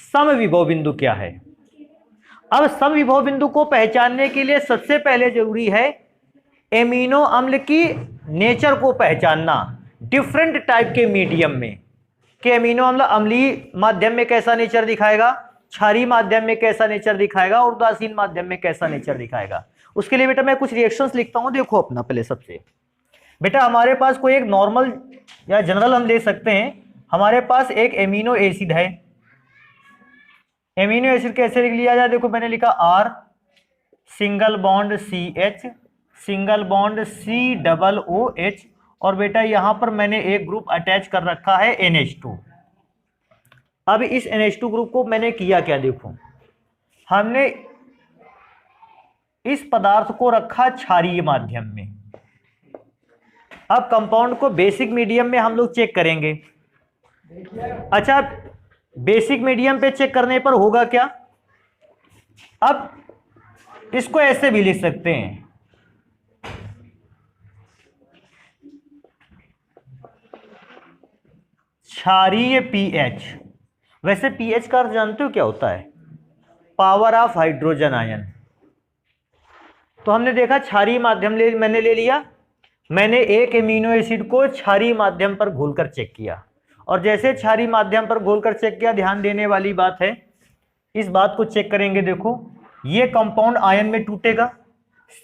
समविभव बिंदु क्या है? अब समविभव बिंदु को पहचानने के लिए सबसे पहले जरूरी है एमिनो अम्ल की नेचर को पहचानना डिफरेंट टाइप के मीडियम में, कि एमिनो अम्ल अम्लीय माध्यम में कैसा नेचर दिखाएगा, क्षारीय माध्यम में कैसा नेचर दिखाएगा और उदासीन माध्यम में कैसा नेचर दिखाएगा। उसके लिए बेटा मैं कुछ रिएक्शंस लिखता हूं, देखो अपना पहले सबसे। बेटा हमारे पास कोई एक नॉर्मल या जनरल हम ले सकते हैं। हमारे पास एक एमिनो एसिड है, एमिनो एसिड कैसे लिख लिया जाए? देखो मैंने लिखा R single bond CH single bond COOH और बेटा यहां पर मैंने एक ग्रुप अटैच कर रखा है NH2। अब इस NH2 ग्रुप को मैंने किया क्या, देखो हमने इस पदार्थ को रखा क्षारीय माध्यम में। अब कंपाउंड को बेसिक मीडियम में हम लोग चेक करेंगे। अच्छा, बेसिक मीडियम पे चेक करने पर होगा क्या? अब इसको ऐसे भी लिख सकते हैं, क्षारीय pH। वैसे pH का अर्थ जानते हो क्या होता है? Power of hydrogen ion. तो हमने देखा क्षारीय माध्यम मैंने ले लिया, मैंने एक एमिनो एसिड को क्षारीय माध्यम पर घोलकर चेक किया और जैसे क्षारीय माध्यम पर घोलकर चेक किया, ध्यान देने वाली बात है, इस बात को चेक करेंगे। देखो ये कंपाउंड आयन में टूटेगा,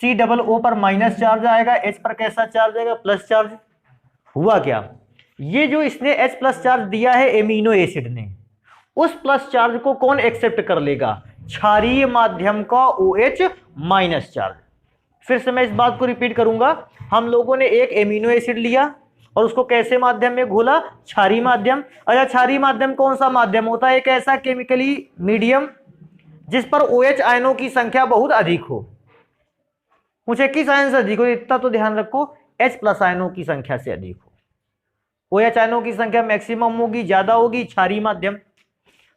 COO पर माइनस चार्ज आएगा, H पर कैसा चार्ज आएगा? Plus charge. हुआ क्या, ये जो इसने H प्लस चार्ज दिया है एमिनो एसिड ने, उस प्लस चार्ज को कौन एक्सेप्ट कर लेगा? क्षारीय माध्यम का OH माइनस चार्ज। फिर से मैं इस बात को रिपीट करूंगा, हम लोगों ने एक एमिनो एसिड लिया और उसको कैसे माध्यम में घोला? क्षारीय माध्यम। अच्छा, क्षारीय माध्यम कौन सा माध्यम होता है? एक ऐसा केमिकली मीडियम जिस पर OH आयनों की संख्या बहुत अधिक हो। मुझे किस आयन से अधिक हो? इतना तो ध्यान रखो, H प्लस आयनों की संख्या से अधिक हो। OH आयनों की संख्या मैक्सिमम होगी, ज्यादा होगी क्षारीय माध्यम।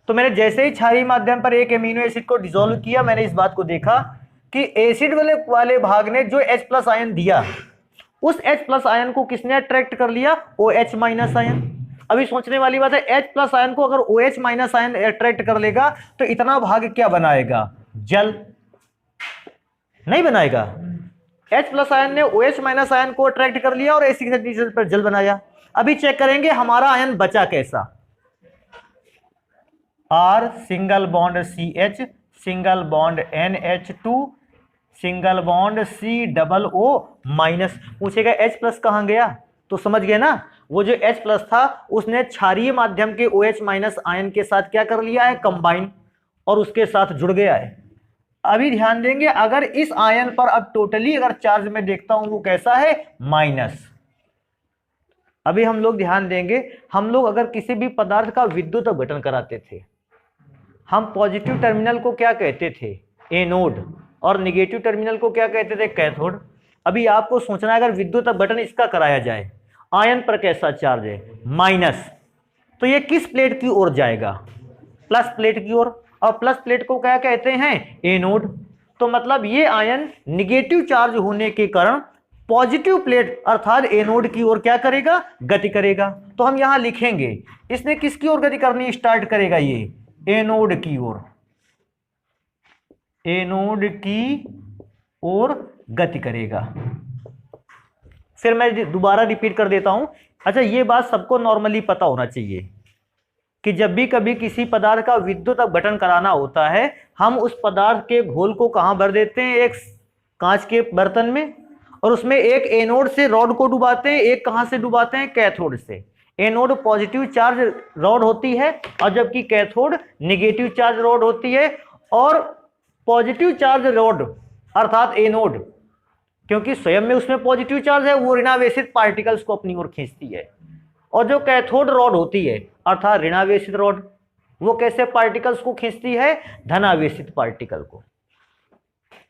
तो मैंने जैसे ही क्षारीय माध्यम पर एक एमिनो एसिड को डिसॉल्व किया, मैंने इस बात को देखा कि एसिड वाले भाग ने जो H प्लस आयन दिया, उस H प्लस आयन को किसने अट्रैक्ट कर लिया? OH minus ion. अभी सोचने वाली बात है, H प्लस आयन को अगर OH माइनस आयन अट्रैक्ट कर लेगा तो इतना भाग क्या बनाएगा? जल नहीं बनाएगा। H प्लस आयन ने OH माइनस आयन को अट्रैक्ट कर लिया और एसिड पर जल बनाया। अभी चेक करेंगे हमारा आयन बचा कैसा। R single bond CH single bond NH2 single bond COO minus. पूछेगा H प्लस कहां गया? तो समझ गए ना, वो जो H प्लस था उसने क्षारीय माध्यम के OH माइनस आयन के साथ क्या कर लिया है? कंबाइन, और उसके साथ जुड़ गया है। अभी ध्यान देंगे, अगर इस आयन पर अब टोटली अगर चार्ज में देखता हूं वो कैसा है? माइनस। अभी हम लोग ध्यान देंगे, हम लोग अगर किसी भी पदार्थ का विद्युत अपघटन कराते थे, हम पॉजिटिव टर्मिनल को क्या कहते थे? एनोड, और नेगेटिव टर्मिनल को क्या कहते थे? कैथोड। अभी आपको सोचना है, अगर विद्युत अपघटन इसका कराया जाए, आयन पर कैसा चार्ज है? माइनस, तो ये किस प्लेट की ओर जाएगा? प्लस प्लेट की ओर, और प्लस प्लेट को क्या कहते हैं? एनोड। तो मतलब ये आयन निगेटिव चार्ज होने के कारण पॉजिटिव प्लेट अर्थात एनोड की ओर क्या करेगा? गति करेगा। तो हम यहां लिखेंगे, इसने किसकी ओर गति करनी स्टार्ट करेगा? ये एनोड की ओर, एनोड की ओर गति करेगा। फिर मैं दोबारा रिपीट कर देता हूं। अच्छा, ये बात सबको नॉर्मली पता होना चाहिए कि जब भी कभी किसी पदार्थ का विद्युत अपघटन कराना होता है, हम उस पदार्थ के घोल को कहां भर देते हैं? एक कांच के बर्तन में, और उसमें एक एनोड से रॉड को डुबाते हैं, एक कहां से डुबाते हैं? कैथोड से। एनोड पॉजिटिव चार्ज रॉड होती है और जबकि कैथोड नेगेटिव चार्ज रॉड होती है। और पॉजिटिव चार्ज रॉड अर्थात एनोड, क्योंकि स्वयं में उसमें पॉजिटिव चार्ज है, वो ऋणावेशित पार्टिकल्स को अपनी ओर खींचती है। और जो कैथोड रॉड होती है अर्थात ऋणावेशित रॉड, वो कैसे पार्टिकल्स को खींचती है? धनावेशित पार्टिकल को।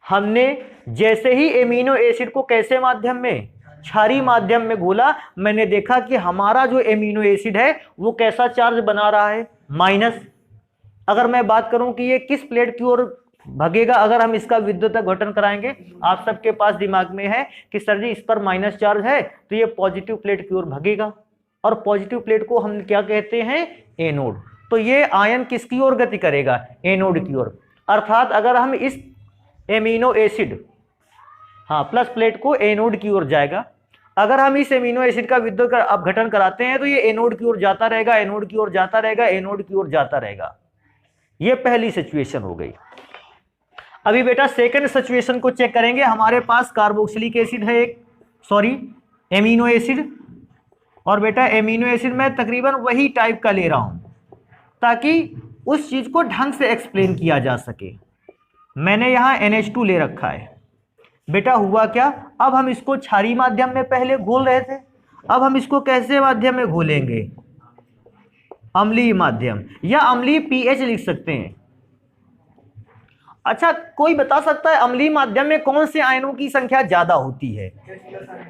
हमने जैसे ही एमिनो एसिड को कैसे माध्यम में? क्षारीय माध्यम में घोला, मैंने देखा कि हमारा जो एमिनो एसिड है वो कैसा चार्ज बना रहा है? माइनस। अगर मैं बात करूं कि ये किस प्लेट की ओर भगेगा अगर हम इसका विद्युत अपघटन कराएंगे, आप सबके पास दिमाग में है कि सर जी इस पर माइनस चार्ज है तो ये पॉजिटिव प्लेट की ओर भगेगा, और पॉजिटिव प्लेट को हम क्या कहते हैं? एनोड। तो तो ये आयन किसकी ओर गति करेगा? एनोड की ओर। अर्थात अगर हम इस एमिनो एसिड, हाँ प्लस प्लेट को एनोड की ओर जाएगा, अगर हम इस एमिनो एसिड का विद्युत अपघटन कराते हैं तो ये एनोड की ओर जाता रहेगा, एनोड की ओर जाता रहेगा, एनोड की ओर जाता रहेगा। ये पहली सिचुएशन हो गई। अभी बेटा सेकंड सिचुएशन को चेक करेंगे। हमारे पास कार्बोक्सिलिक एसिड है एक, सॉरी एमिनो एसिड, और बेटा एमिनो एसिड मैं तकरीबन वही टाइप का ले रहा हूं ताकि उस चीज को ढंग से एक्सप्लेन किया जा सके। मैंने यहां NH2 ले रखा है। बेटा हुआ क्या, अब हम इसको क्षारीय माध्यम में पहले घोल रहे थे, अब हम इसको कैसे माध्यम में घोलेंगे? अम्लीय माध्यम, या अम्लीय पीएच लिख सकते हैं। अच्छा, कोई बता सकता है अम्लीय माध्यम में कौन से आयनों की संख्या ज्यादा होती है?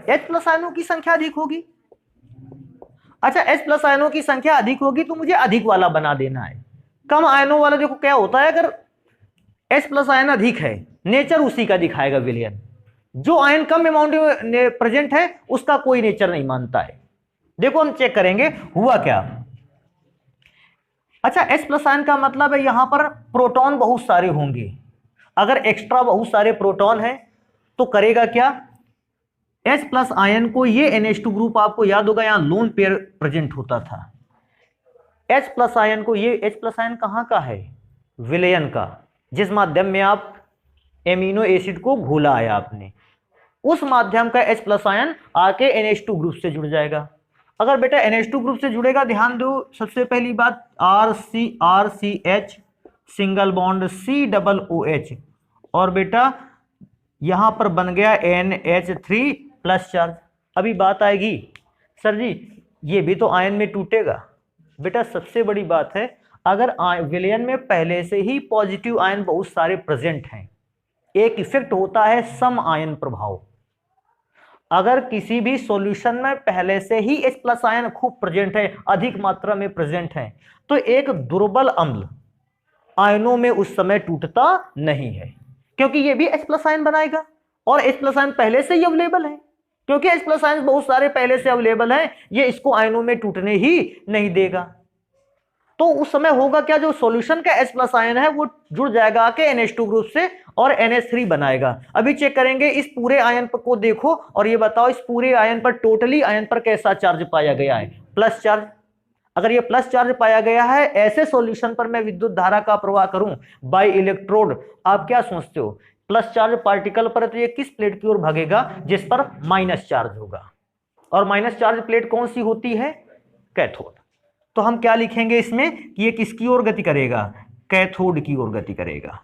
H+ आयनों की संख्या अधिक होगी। अच्छा, H+ आयनों की संख्या अधिक होगी तो मुझे अधिक वाला बना देना है। कम आयनों वाला देखो क्या होता है, अगर H+ आयन अधिक है, नेचर उसी का दिखाएगा विलयन। जो आयन कम अमाउंट में प्रेजेंट है उसका कोई नेचर नहीं मानता है। देखो हम चेक करेंगे हुआ क्या। अच्छा, H+ आयन का मतलब है यहां पर प्रोटॉन बहुत सारे होंगे। अगर एक्स्ट्रा बहुत सारे प्रोटॉन है तो करेगा क्या, H+ आयन को, ये NH2 ग्रुप आपको याद होगा यहां लोन पेयर प्रेजेंट होता था। H+ आयन को, ये H+ आयन कहां का है? विलयन का, जिस माध्यम में आप एमिनो एसिड को घोला है आपने, उस माध्यम का H+ आयन आके NH2 ग्रुप से जुड़ जाएगा। अगर बेटा NH2 ग्रुप से जुड़ेगा, ध्यान दो सबसे पहली बात RCH सिंगल बॉन्ड COOH, और बेटा यहां पर बन गया NH3 प्लस चार्ज। अभी बात आएगी सर जी ये भी तो आयन में टूटेगा। बेटा सबसे बड़ी बात है, अगर विलयन में पहले से ही पॉजिटिव आयन बहुत सारे प्रेजेंट हैं, एक इफेक्ट होता है सम आयन प्रभाव। अगर किसी भी सॉल्यूशन में पहले से ही H+ आयन खूब प्रेजेंट है, अधिक मात्रा में प्रेजेंट है, तो एक दुर्बल अम्ल आयनों में उस समय टूटता नहीं है, क्योंकि ये भी H+ आयन बनाएगा और H+ आयन पहले से ही अवेलेबल है। क्योंकि H+ आयन बहुत सारे पहले से अवेलेबल है, ये इसको आयनों में टूटने ही नहीं देगा। तो उस समय होगा क्या, जो सॉल्यूशन का H+ आयन है वो जुड़ जाएगा आके NH2 ग्रुप से और NH3 बनाएगा। अभी चेक करेंगे इस पूरे आयन को देखो और ये बताओ इस पूरे आयन पर, टोटली आयन पर कैसा चार्ज पाया गया है? Plus charge. अगर ये प्लस चार्ज पाया गया है, ऐसे सॉल्यूशन पर मैं विद्युत धारा का प्रवाह करूं बाय इलेक्ट्रोड, आप क्या सोचते हो? प्लस चार्ज पार्टिकल पर तो ये किस प्लेट की ओर भागेगा? जिस पर माइनस चार्ज होगा। और माइनस चार्ज प्लेट कौन सी होती है? कैथोड। तो हम क्या लिखेंगे इसमें कि ये किसकी ओर गति करेगा? कैथोड की ओर गति करेगा।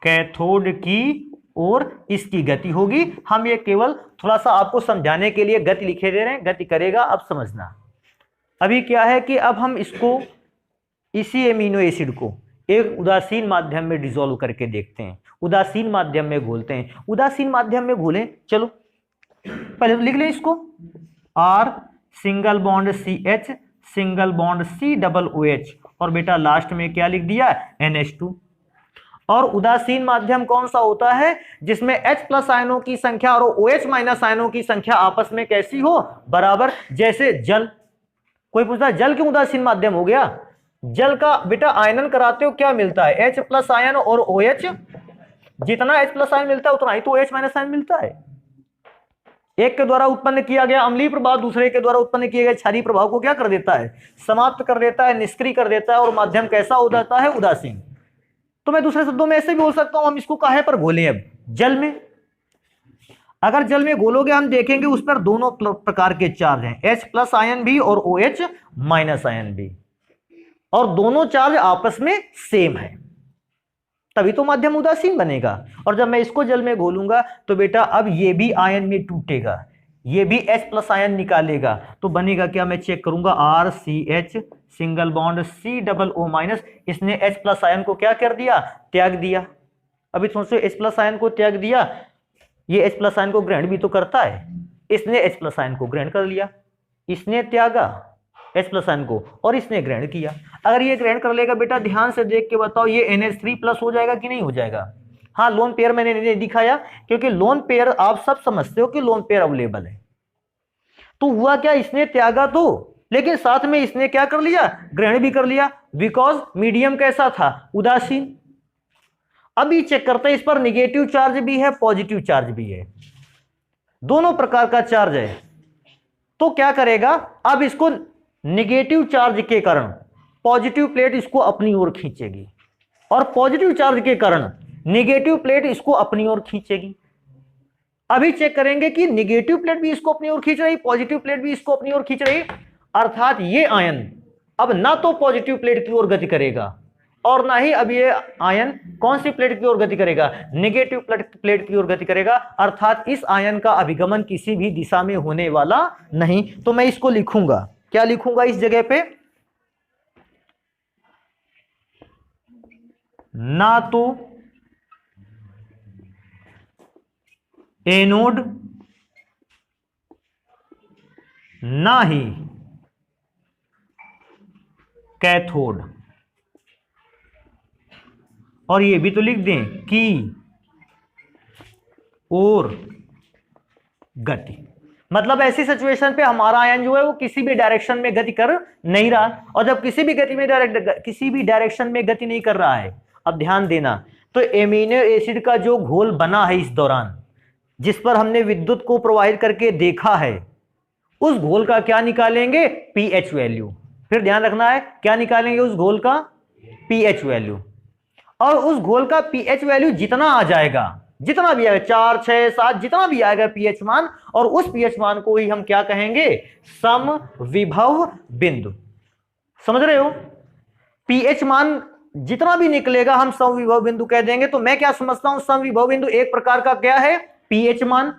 कैथोड की ओर इसकी गति होगी। हम ये केवल थोड़ा सा आपको समझाने के लिए गति लिखे दे रहे हैं, गति करेगा, अब समझना। अभी क्या है कि अब हम इसको, इसी एमिनो एसिड को एक उदासीन माध्यम में डिसॉल्व करके देखते हैं, उदासीन माध्यम में घोलते हैं। उदासीन माध्यम में घोलें, चलो पहले तो लिख लें इसको, R single bond CH single bond COOH, और बेटा लास्ट में क्या लिख दिया? NH2। और उदासीन माध्यम कौन सा होता है? जिसमें H+ आयनों की संख्या और OH- आयनों की संख्या आपस में कैसी हो? बराबर। जैसे जल। कोई पूछता है जल क्यों उदासीन माध्यम हो गया? जल का बेटा आयनन कराते हो क्या मिलता है? H+ आयन और OH। जितना H+ आयन मिलता है उतना ही तो OH- आयन मिलता है। एक के द्वारा उत्पन्न किया गया अम्लीय प्रभाव दूसरे के द्वारा उत्पन्न किए गए क्षारीय प्रभाव को क्या कर देता है? समाप्त कर देता है, निष्क्रिय कर देता है, और माध्यम कैसा हो जाता है? उदासीन। तो मैं दूसरे शब्दों में ऐसे भी बोल सकता हूं, हम इसको काहे पर घोलें? अब जल में। अगर जल में घोलोगे हम देखेंगे उस पर दोनों प्रकार के चार्ज हैं, H+ आयन भी और OH- आयन भी, और दोनों चार्ज आपस में सेम है, तभी तो माध्यम उदासीन बनेगा। और जब मैं इसको जल में घोलूंगा तो बेटा अब ये भी आयन में टूटेगा, ये भी H+ आयन निकालेगा, तो बनेगा क्या? मैं चेक करूंगा, RCH सिंगल बॉन्ड COO-, इसने H+ आयन को क्या कर दिया? त्याग दिया। अभी सोचो H+ आयन को त्याग दिया, ये H+ आयन को ग्रहण भी तो करता है, इसने H+ आयन को ग्रहण कर लिया, इसने त्यागा H+ आयन को और इसने ग्रहण किया। अगर ये ग्रहण कर लेगा बेटा, ध्यान से देख के बताओ ये NH3+ हो जाएगा कि नहीं हो जाएगा? हाँ, लोन पेयर मैंने नहीं दिखाया क्योंकि लोन पेयर आप सब समझते हो कि लोन पेयर अवेलेबल है। तो हुआ क्या, इसने त्यागा तो, लेकिन साथ में इसने क्या कर लिया, ग्रहण भी कर लिया, बिकॉज मीडियम कैसा था, उदासीन। अभी चेक करते हैं, इस पर निगेटिव चार्ज भी है, पॉजिटिव चार्ज भी है, दोनों प्रकार का चार्ज है। तो क्या करेगा, अब इसको निगेटिव चार्ज के कारण पॉजिटिव प्लेट इसको अपनी ओर खींचेगी, और पॉजिटिव चार्ज के कारण निगेटिव प्लेट इसको अपनी ओर खींचेगी। अभी चेक करेंगे कि निगेटिव प्लेट भी इसको अपनी ओर खींच रही, पॉजिटिव प्लेट भी इसको अपनी ओर खींच रही, अर्थात ये आयन अब ना तो पॉजिटिव प्लेट की ओर गति करेगा और ना ही अब ये आयन कौन सी प्लेट की ओर गति करेगा, नेगेटिव प्लेट की ओर गति करेगा। अर्थात इस आयन का अभिगमन किसी भी दिशा में होने वाला नहीं। तो मैं इसको लिखूंगा, क्या लिखूंगा इस जगह पे, ना तो एनोड ना ही कैथोड, और ये भी तो लिख दें कि और गति, मतलब ऐसी सिचुएशन पे हमारा आयन जो है वो किसी भी डायरेक्शन में गति कर नहीं रहा, और जब किसी भी डायरेक्शन में गति नहीं कर रहा है, अब ध्यान देना, तो एमिनो एसिड का जो घोल बना है इस दौरान, जिस पर हमने विद्युत को प्रवाहित करके देखा है, उस घोल का क्या निकालेंगे, पीएच वैल्यू। फिर ध्यान रखना है, क्या निकालेंगे उस घोल का, पीएच वैल्यू। और उस घोल का पीएच वैल्यू जितना आ जाएगा, जितना भी आएगा 4, 6, 7 जितना भी आएगा पीएच मान, और उस पीएच मान को ही हम क्या कहेंगे, समविभव बिंदु। समझ रहे हो, पीएच मान जितना भी निकलेगा हम समविभव बिंदु कह देंगे। तो मैं क्या समझता हूं, समविभव बिंदु एक प्रकार का क्या है, पीएच मान।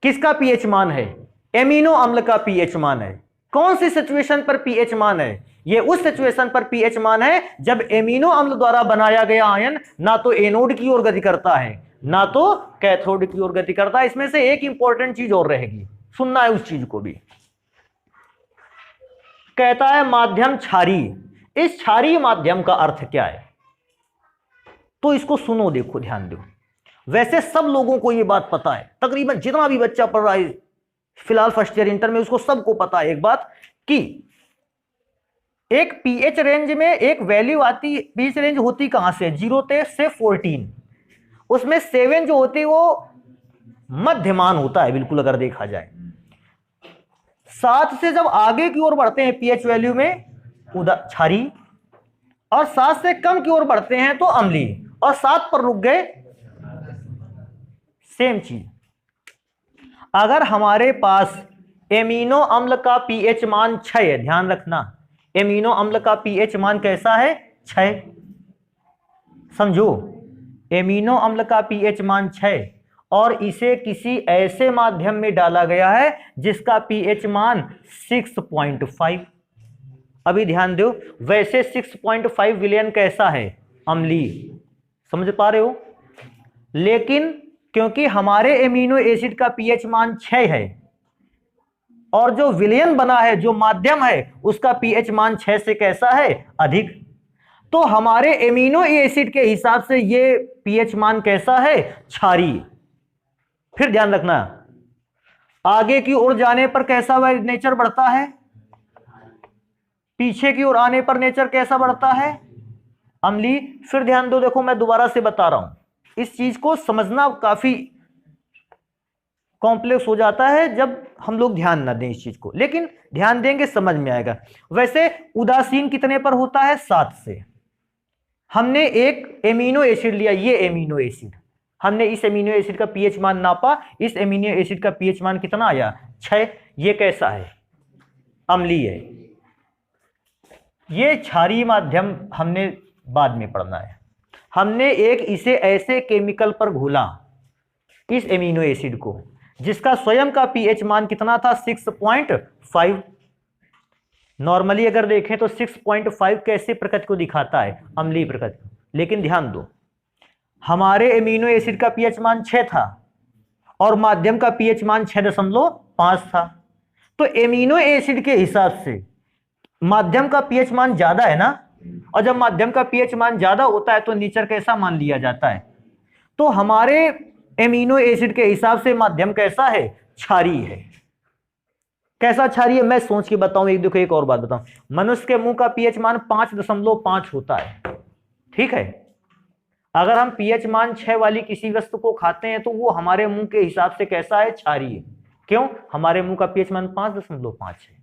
किसका पीएच मान है, एमिनो अम्ल का पीएच मान है। कौन सी सिचुएशन पर पीएच मान है, ये उस सिचुएशन पर पीएच मान है जब एमिनो अम्ल द्वारा बनाया गया आयन ना तो एनोड की ओर गति करता है ना तो कैथोड की ओर गति करता है। इसमें से एक इंपॉर्टेंट चीज और रहेगी, सुनना है उस चीज को भी। कहता है माध्यम क्षारीय, इस क्षारीय माध्यम का अर्थ क्या है, तो इसको सुनो, देखो ध्यान दो। वैसे सब लोगों को यह बात पता है, तकरीबन जितना भी बच्चा पढ़ रहा है फिलहाल फर्स्ट ईयर इंटर में, उसको सबको पता है एक बात कि एक पीएच रेंज में एक वैल्यू आती, पीएच रेंज होती कहां से, 0 से 14, उसमें 7 जो होती है वो मध्यमान होता है बिल्कुल अगर देखा जाए। 7 से जब आगे की ओर बढ़ते हैं पीएच वैल्यू में क्षारीय, और 7 से कम की ओर बढ़ते हैं तो अम्लीय, और 7 पर रुक गए, सेम चीज। अगर हमारे पास एमिनो अम्ल का पीएच मान 6 है, ध्यान रखना, एमिनो अम्ल का पीएच मान कैसा है, 6, समझो, एमिनो अम्ल का पीएच मान 6, और इसे किसी ऐसे माध्यम में डाला गया है जिसका पीएच मान 6.5। अभी ध्यान दो, वैसे 6.5 विलयन कैसा है, अम्लीय, समझ पा रहे हो, लेकिन क्योंकि हमारे एमिनो एसिड का पीएच मान 6 है और जो विलयन बना है, जो माध्यम है, उसका पीएच मान 6 से कैसा है, अधिक, तो हमारे एमिनो एसिड के हिसाब से ये पीएच मान कैसा है, क्षारीय। फिर ध्यान रखना, आगे की ओर जाने पर कैसा नेचर बढ़ता है, पीछे की ओर आने पर नेचर कैसा बढ़ता है, अम्लीय। फिर ध्यान दो, देखो मैं दोबारा से बता रहा हूं, इस चीज को समझना काफी कॉम्प्लेक्स हो जाता है जब हम लोग ध्यान ना दें इस चीज को, लेकिन ध्यान देंगे समझ में आएगा। वैसे उदासीन कितने पर होता है, 7 से। हमने एक एमिनो एसिड लिया, ये एमिनो एसिड, हमने इस एमिनो एसिड का पीएच मान नापा, इस एमिनो एसिड का पीएच मान कितना आया, 6। ये कैसा है, अम्लीय है। ये क्षारीय माध्यम हमने बाद में पढ़ना है। हमने एक इसे ऐसे केमिकल पर घोला, इस एमिनो एसिड को, जिसका स्वयं का पीएच मान कितना था, 6.5। नॉर्मली अगर देखें तो 6.5 कैसे प्रकृति को दिखाता है, अम्लीय प्रकृति। लेकिन ध्यान दो, हमारे एमिनो एसिड का पीएच मान 6 था और माध्यम का पीएच मान 6.5 था, तो एमिनो एसिड के हिसाब से माध्यम का पीएच मान ज्यादा है ना, और जब माध्यम का पीएच मान ज्यादा होता है तो नेचर कैसा मान लिया जाता है, तो हमारे एमिनो एसिड के हिसाब से माध्यम कैसा है, क्षारीय है। कैसा क्षारीय, मैं सोच के बताऊं। एक देखो, एक और बात बताऊं, मनुष्य के मुंह का पीएच मान 5.5 होता है, ठीक है। अगर हम पीएच मान 6 वाली किसी वस्तु को खाते हैं तो वो हमारे मुंह के हिसाब से कैसा है, क्षारीय। क्यों? हमारे मुंह का पीएच मान 5.5 है।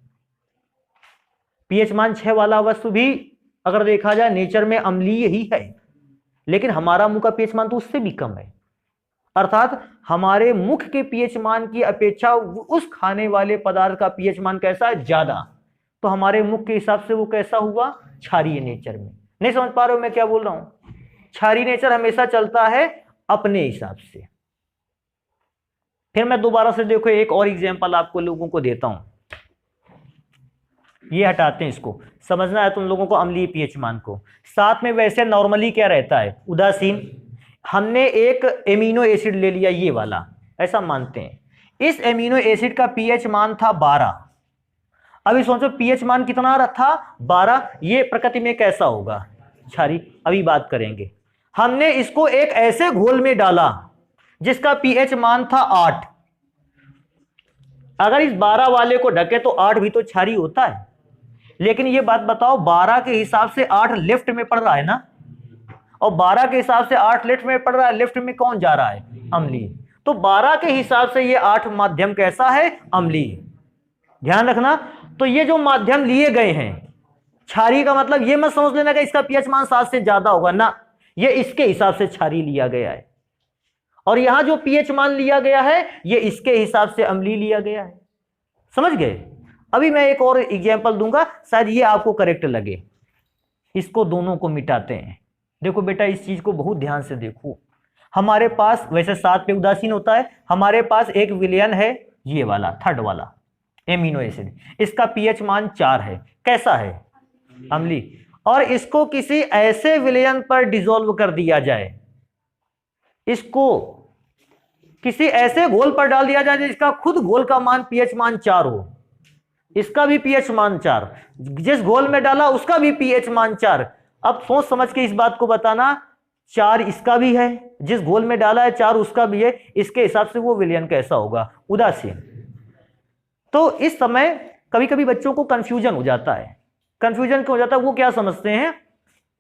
पीएच मान 6 वाला वस्तु भी अगर देखा जाए नेचर में अम्लीय ही है, लेकिन हमारा मुंह का पीएच मान तो उससे भी कम है। अर्थात हमारे मुख के पीएच मान की अपेक्षा उस खाने वाले पदार्थ का पीएच मान कैसा है, ज्यादा। तो हमारे मुख के हिसाब से वो कैसा हुआ, क्षारीय नेचर में। नहीं समझ पा रहे हो मैं क्या बोल रहा हूं? क्षारीय नेचर हमेशा चलता है अपने हिसाब से। फिर मैं दोबारा से देखो एक और एग्जांपल आपको लोगों को देता हूं। ये हटाते हैं, इसको समझना है तुम लोगों को, अम्लीय पीएच मान को। साथ में वैसे नॉर्मली क्या रहता है, उदासीन। हमने एक एमिनो एसिड ले लिया, ये वाला, ऐसा मानते हैं। इस एमिनो एसिड का पीएच मान था 12। अभी सोचो पीएच मान कितना था, 12। ये प्रकृति में कैसा होगा, क्षारीय। अभी बात करेंगे। हमने इसको एक ऐसे घोल में डाला जिसका पीएच मान था 8। अगर इस 12 वाले को ढके तो 8 भी तो क्षारीय होता है। लेकिन ये बात बताओ, 12 के हिसाब से 8 लेफ्ट में पड़ रहा है ना, और 12 के हिसाब से 8 लेफ्ट में पड़ रहा है। लेफ्ट में कौन जा रहा है, अम्लीय। तो 12 के हिसाब से ये 8 माध्यम कैसा है, अम्लीय। ध्यान रखना। तो ये जो माध्यम लिए गए हैं, क्षारीय का मतलब ये मत समझ लेना कि इसका पीएच मान 7 से ज्यादा होगा ना, ये इसके हिसाब से क्षारीय लिया गया है। और यहां जो पीएच मान लिया गया है ये इसके हिसाब से अम्लीय लिया गया है। समझ गए? अभी मैं एक और एग्जांपल दूंगा, शायद ये आपको करेक्ट लगे। इसको दोनों को मिटाते हैं। देखो बेटा, इस चीज को बहुत ध्यान से देखो। हमारे पास वैसे 7 पे उदासीन होता है। हमारे पास एक विलयन है, ये वाला थर्ड वाला एमिनो एसिड। इसका पीएच मान 4 है। कैसा है, अम्लीय। और इसको किसी ऐसे विलयन पर डिसॉल्व कर दिया जाए, इसको किसी ऐसे घोल पर डाल दिया जाए जिसका खुद घोल का मान पीएच मान 4 हो। इसका भी पीएच मान 4, जिस घोल में डाला उसका भी पीएच मान 4। अब सोच समझ के इस बात को बताना, 4 इसका भी है, जिस घोल में डाला है 4 उसका भी है। इसके हिसाब से वो विलयन कैसा होगा, उदासीन। तो इस समय कभी कभी बच्चों को कंफ्यूजन हो जाता है। कंफ्यूजन क्यों हो जाता है, वो क्या समझते हैं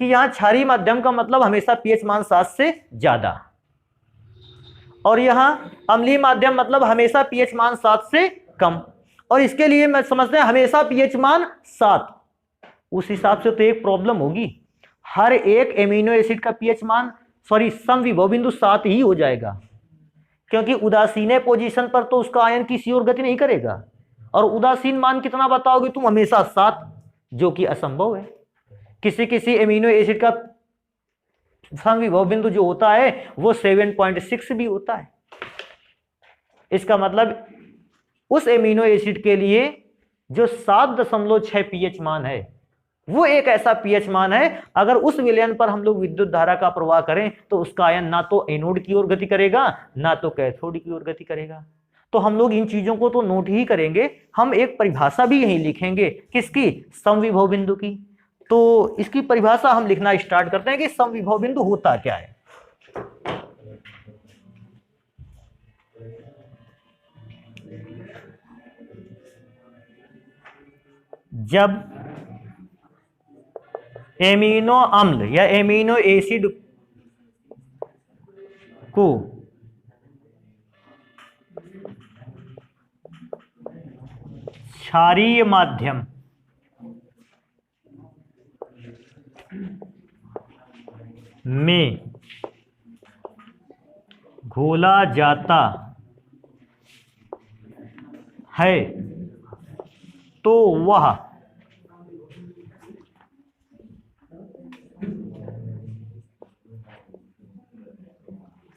कि यहां क्षारीय माध्यम का मतलब हमेशा पीएच मान 7 से ज्यादा, और यहां अम्लीय माध्यम मतलब हमेशा पीएच मान 7 से कम। और इसके लिए मैं समझते हैं हमेशा पीएच मान 7। उस हिसाब से तो एक प्रॉब्लम होगी, हर एक एमिनो एसिड का पीएच मान समविभव बिंदु 7 ही हो जाएगा, क्योंकि उदासीन पोजीशन पर तो उसका आयन किसी और गति नहीं करेगा। और उदासीन मान कितना बताओगे तुम, हमेशा 7, जो कि असंभव है। किसी किसी एमिनो एसिड का समविभव बिंदु जो होता है वो 7.6 भी होता है। इसका मतलब उस एमिनो एसिड के लिए जो 7.6 पीएच मान है वो एक ऐसा पीएच मान है, अगर उस विलयन पर हम लोग विद्युत धारा का प्रवाह करें तो उसका आयन ना तो एनोड की ओर गति करेगा ना तो कैथोड की ओर गति करेगा। तो हम लोग इन चीजों को तो नोट ही करेंगे। हम एक परिभाषा भी यहीं लिखेंगे, किसकी, समविभव बिंदु की। तो इसकी परिभाषा हम लिखना स्टार्ट करते हैं कि समविभव बिंदु होता क्या है। जब एमिनो अम्ल या एमिनो एसिड को क्षारीय माध्यम में घोला जाता है तो वह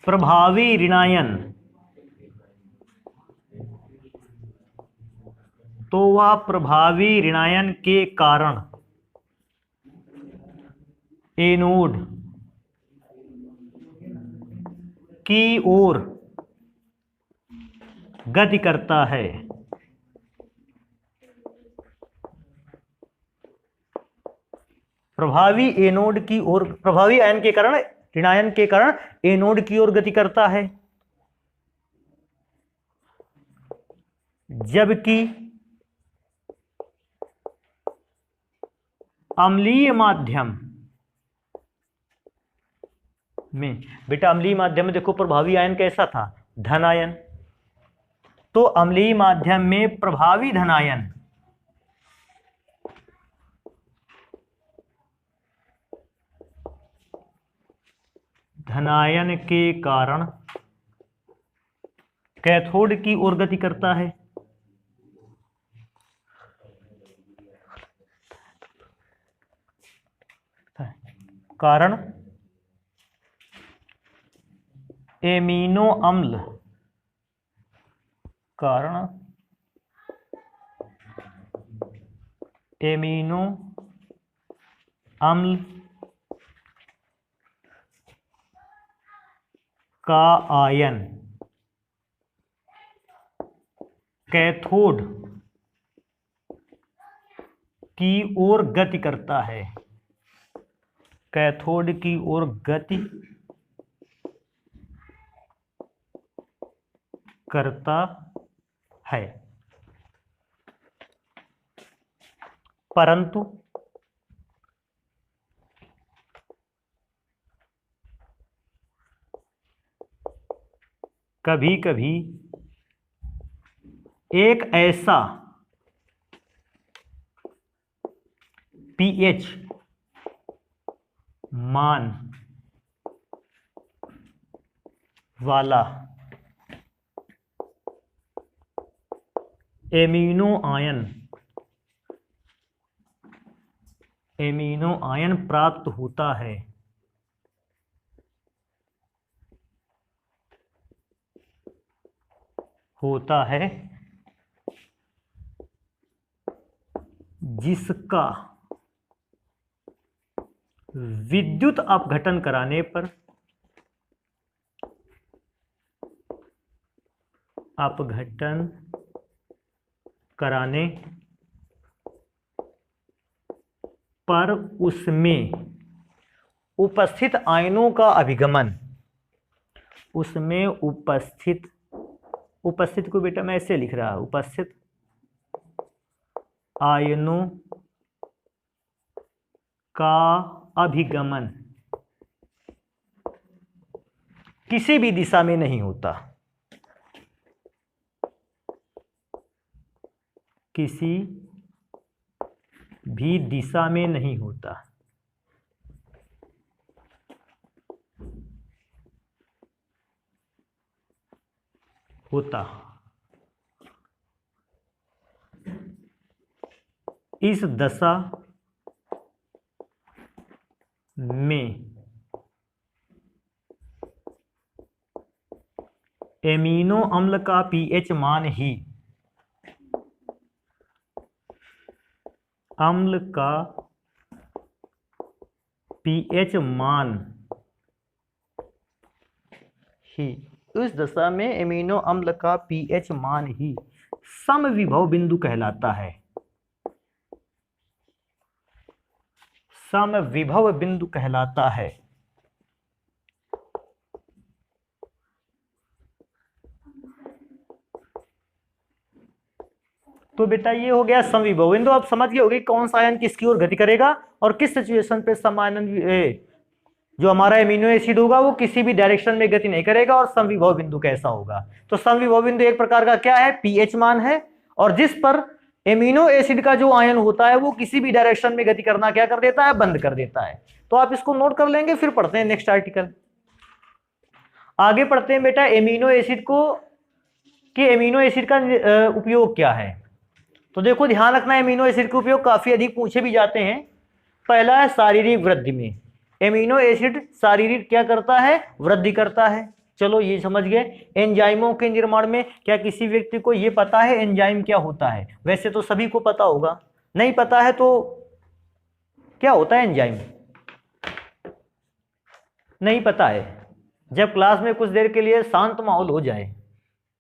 प्रभावी ऋणायन के कारण एनोड की ओर गति करता है। प्रभावी एनोड की ओर, प्रभावी आयन के कारण, ऋणायन के कारण एनोड की ओर गति करता है, जबकि अम्लीय माध्यम में, बेटा अम्लीय माध्यम में देखो प्रभावी आयन कैसा था, धन आयन। तो अम्लीय माध्यम में प्रभावी धन आयन धनायन के कारण कैथोड की ओर गति करता है। कारण एमिनो अम्ल, कारण एमिनो अम्ल का आयन कैथोड की ओर गति करता है, कैथोड की ओर गति करता है। परंतु कभी कभी एक ऐसा पीएच मान वाला एमिनो आयन प्राप्त होता है जिसका विद्युत अपघटन कराने पर उसमें उपस्थित आयनों का अभिगमन, उसमें उपस्थित को बेटा मैं ऐसे लिख रहा हूं, उपस्थित आयनों का अभिगमन किसी भी दिशा में नहीं होता, किसी भी दिशा में नहीं होता। इस दशा में एमिनो अम्ल का पीएच मान ही उस दशा में एमिनो अम्ल का पीएच मान ही समविभव बिंदु कहलाता है, समविभव बिंदु कहलाता है। तो बेटा ये हो गया समविभव बिंदु। आप समझ गए होगे कौन सा आयन किसकी ओर गति करेगा और किस सिचुएशन पे सम आयन जो हमारा एमिनो एसिड होगा वो किसी भी डायरेक्शन में गति नहीं करेगा, और समविभव बिंदु कैसा होगा। तो समविभव बिंदु एक प्रकार का क्या है, पीएच मान है, और जिस पर एमिनो एसिड का जो आयन होता है वो किसी भी डायरेक्शन में गति करना क्या कर देता है, बंद कर देता है। तो आप इसको नोट कर लेंगे, फिर पढ़ते हैं नेक्स्ट आर्टिकल। आगे पढ़ते हैं बेटा एमिनो एसिड को कि एमिनो एसिड का उपयोग क्या है। तो देखो ध्यान रखना, एमिनो एसिड का उपयोग काफी अधिक पूछे भी जाते हैं। पहला है शारीरिक वृद्धि में, एमिनो एसिड शारीरिक क्या करता है, वृद्धि करता है। चलो ये समझ गए। एंजाइमों के निर्माण में, क्या किसी व्यक्ति को ये पता है एंजाइम क्या होता है? वैसे तो सभी को पता होगा, नहीं पता है तो क्या होता है एंजाइम, नहीं पता है। जब क्लास में कुछ देर के लिए शांत माहौल हो जाए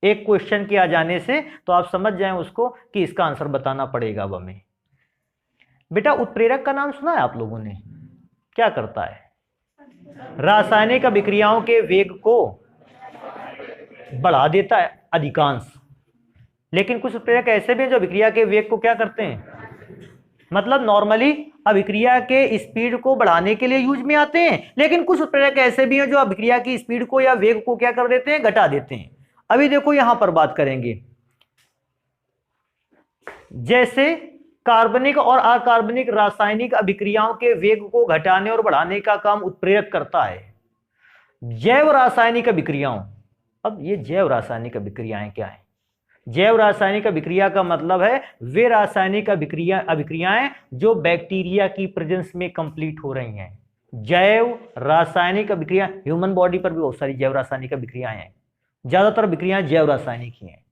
एक क्वेश्चन के आ जाने से, तो आप समझ जाएं उसको कि इसका आंसर बताना पड़ेगा अब हमें। बेटा उत्प्रेरक का नाम सुना है आप लोगों ने? क्या करता है? रासायनिक अभिक्रियाओं के वेग को बढ़ा देता है अधिकांश, लेकिन कुछ उत्प्रेरक ऐसे भी हैं जो अभिक्रिया के वेग को क्या करते हैं, मतलब नॉर्मली अभिक्रिया के स्पीड को बढ़ाने के लिए यूज में आते हैं, लेकिन कुछ उत्प्रेरक ऐसे भी हैं जो अभिक्रिया की स्पीड को या वेग को क्या कर देते हैं, घटा देते हैं। अभी देखो यहां पर बात करेंगे, जैसे कार्बनिक और अकार्बनिक रासायनिक अभिक्रियाओं के वेग को घटाने और बढ़ाने का काम उत्प्रेरक करता है। जैव रासायनिक अभिक्रियाओं, अब ये जैव रासायनिक अभिक्रियाएं क्या है? जैव रासायनिक अभिक्रिया का मतलब है वे रासायनिक अभिक्रियाएं जो बैक्टीरिया की प्रेजेंस में कंप्लीट हो रही हैं। जैव रासायनिक अभिक्रिया, ह्यूमन बॉडी पर भी बहुत सारी जैव रासायनिक अभिक्रियाएं हैं, ज्यादातर अभिक्रियाएं जैव रासायनिक ही हैं।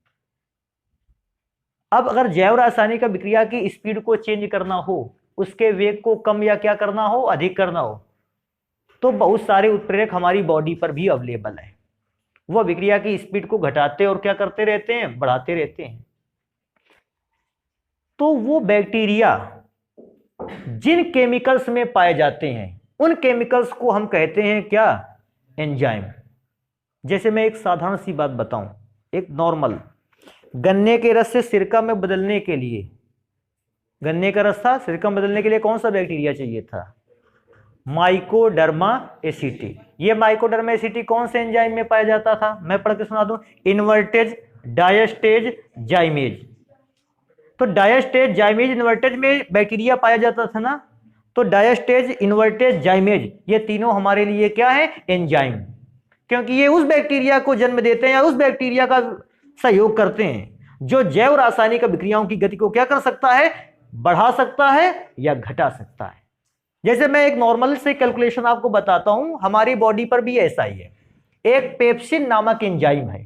अब अगर जैव रासायनिक अभिक्रिया की स्पीड को चेंज करना हो, उसके वेग को कम या क्या करना हो, अधिक करना हो, तो बहुत सारे उत्प्रेरक हमारी बॉडी पर भी अवेलेबल है। वो अभिक्रिया की स्पीड को घटाते और क्या करते रहते हैं, बढ़ाते रहते हैं। तो वो बैक्टीरिया जिन केमिकल्स में पाए जाते हैं उन केमिकल्स को हम कहते हैं क्या, एंजाइम। जैसे मैं एक साधारण सी बात बताऊं, एक नॉर्मल गन्ने के रस से सिरका में बदलने के लिए, गन्ने का रस था, सिरका में बदलने के लिए कौन सा बैक्टीरिया चाहिए था, माइकोडर्मा एसिटी। ये माइकोडर्मा एसिटी कौन से एंजाइम में पाया जाता था, मैं पढ़ के सुना दूं, इन्वर्टेज डायस्टेज जाइमेज। तो डायस्टेज जाइमेज इन्वर्टेज में बैक्टीरिया पाया जाता था ना, तो डायस्टेज इन्वर्टेज जाइमेज ये तीनों हमारे लिए क्या है, एंजाइम, क्योंकि ये उस बैक्टीरिया को जन्म देते हैं या उस बैक्टीरिया का सहयोग करते हैं जो जैव रासायनिक अभिक्रियाओं की गति को क्या कर सकता है, बढ़ा सकता है या घटा सकता है। जैसे मैं एक नॉर्मल से कैलकुलेशन आपको बताता हूं, हमारी बॉडी पर भी ऐसा ही है। एक पेप्सिन नामक एंजाइम है,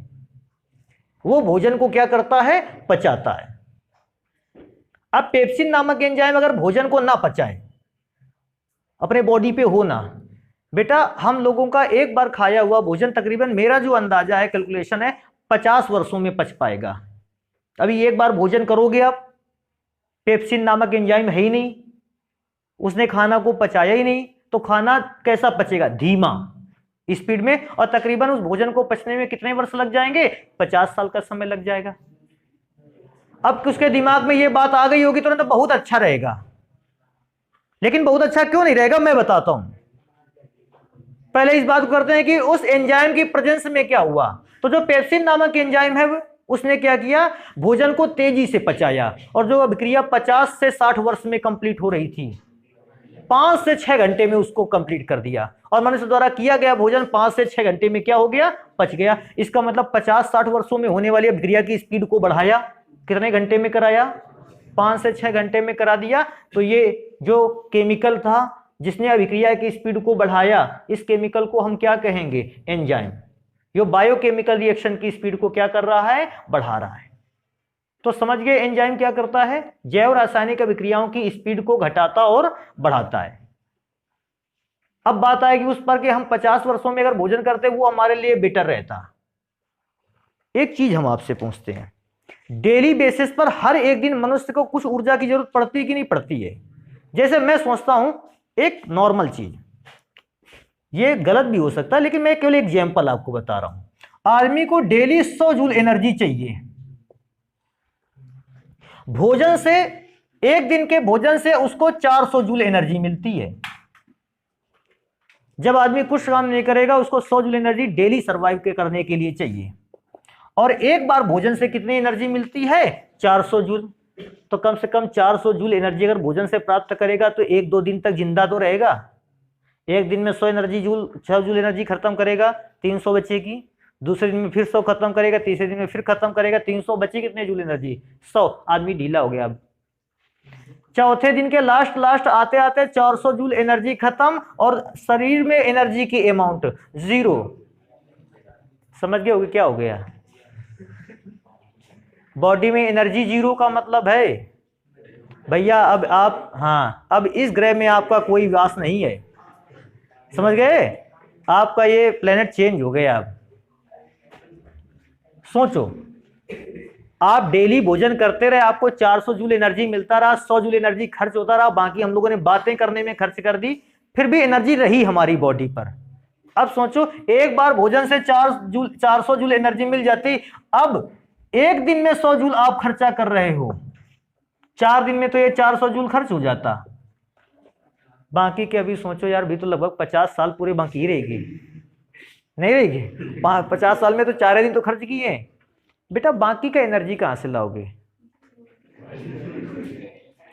वो भोजन को क्या करता है, पचाता है। अब पेप्सिन नामक एंजाइम अगर भोजन को ना पचाए, अपने बॉडी पे हो ना, बेटा हम लोगों का एक बार खाया हुआ भोजन तकरीबन, मेरा जो अंदाजा है, कैलकुलेशन है, 50 वर्षों में पच पाएगा। अभी एक बार भोजन करोगे आप, पेप्सिन नामक एंजाइम है ही नहीं, उसने खाना को पचाया ही नहीं, तो खाना कैसा पचेगा, धीमा स्पीड में, और तकरीबन उस भोजन को पचने में कितने वर्ष लग जाएंगे, 50 साल का समय लग जाएगा। अब उसके दिमाग में ये बात आ गई होगी तो बहुत अच्छा रहेगा, लेकिन बहुत अच्छा क्यों नहीं रहेगा, मैं बताता हूं। पहले इस बात को करते हैं कि उस एंजाइम की प्रेजेंस में क्या हुआ। तो जो पेप्सिन नामक एंजाइम है उसने क्या किया, भोजन को तेजी से पचाया, और जो अभिक्रिया 50 से 60 वर्ष में कंप्लीट हो रही थी, 5 से 6 घंटे में उसको कंप्लीट कर दिया, और मनुष्य द्वारा किया गया भोजन 5 से 6 घंटे में क्या हो गया, पच गया। इसका मतलब 50-60 वर्षों में होने वाली अभिक्रिया की स्पीड को बढ़ाया, कितने घंटे में कराया, 5 से 6 घंटे में करा दिया। तो ये जो केमिकल था जिसने अभिक्रिया की स्पीड को बढ़ाया, इस केमिकल को हम क्या कहेंगे, एंजाइम। ये बायोकेमिकल रिएक्शन की स्पीड को क्या कर रहा है, बढ़ा रहा है। तो समझ गए एंजाइम क्या करता है, जैव रासायनिक अभिक्रियाओं की स्पीड को घटाता और बढ़ाता है। अब बात आएगी उस पर कि हम 50 वर्षों में अगर भोजन करते वो हमारे लिए बेटर रहता। एक चीज हम आपसे पूछते हैं, डेली बेसिस पर हर एक दिन मनुष्य को कुछ ऊर्जा की जरूरत पड़ती कि नहीं पड़ती है। जैसे मैं सोचता हूं एक नॉर्मल चीज, ये गलत भी हो सकता है लेकिन मैं केवल एग्जांपल आपको बता रहा हूं। आदमी को डेली 100 जूल एनर्जी चाहिए भोजन से, एक दिन के भोजन से उसको 400 जूल एनर्जी मिलती है। जब आदमी कुछ काम नहीं करेगा उसको 100 जूल एनर्जी डेली सर्वाइव करने के लिए चाहिए, और एक बार भोजन से कितनी एनर्जी मिलती है, 400 जूल। तो कम से कम 400 जूल एनर्जी अगर भोजन से प्राप्त करेगा तो 1-2 दिन तक जिंदा तो रहेगा। एक दिन में 100 जूल एनर्जी खत्म करेगा, 300 बचेगी। दूसरे दिन में फिर 100 खत्म करेगा, तीसरे दिन में फिर खत्म करेगा, 300 बची कितने जूल एनर्जी, 100। आदमी ढीला हो गया। अब चौथे दिन के लास्ट आते आते 400 जूल एनर्जी खत्म, और शरीर में एनर्जी की अमाउंट 0। समझ गए होगे क्या हो गया, बॉडी में एनर्जी 0 का मतलब है भैया अब आप, हाँ अब इस ग्रह में आपका कोई वास नहीं है। समझ गए, आपका ये प्लेनेट चेंज हो गया। अब सोचो, आप डेली भोजन करते रहे, आपको 400 जूल एनर्जी मिलता रहा, 100 जूल एनर्जी खर्च होता रहा, बाकी हम लोगों ने बातें करने में खर्च कर दी, फिर भी एनर्जी रही हमारी बॉडी पर। अब सोचो एक बार भोजन से 400 जूल एनर्जी मिल जाती, अब एक दिन में 100 जूल आप खर्चा कर रहे हो, 4 दिन में तो ये 400 जूल खर्च हो जाता। बाकी के अभी सोचो यार, भी तो लगभग 50 साल पूरे बाकी ही रहेगी, नहीं रहेगी? 50 साल में तो 4 दिन तो खर्च किए हैं। बेटा बाकी का एनर्जी कहां से लाओगे?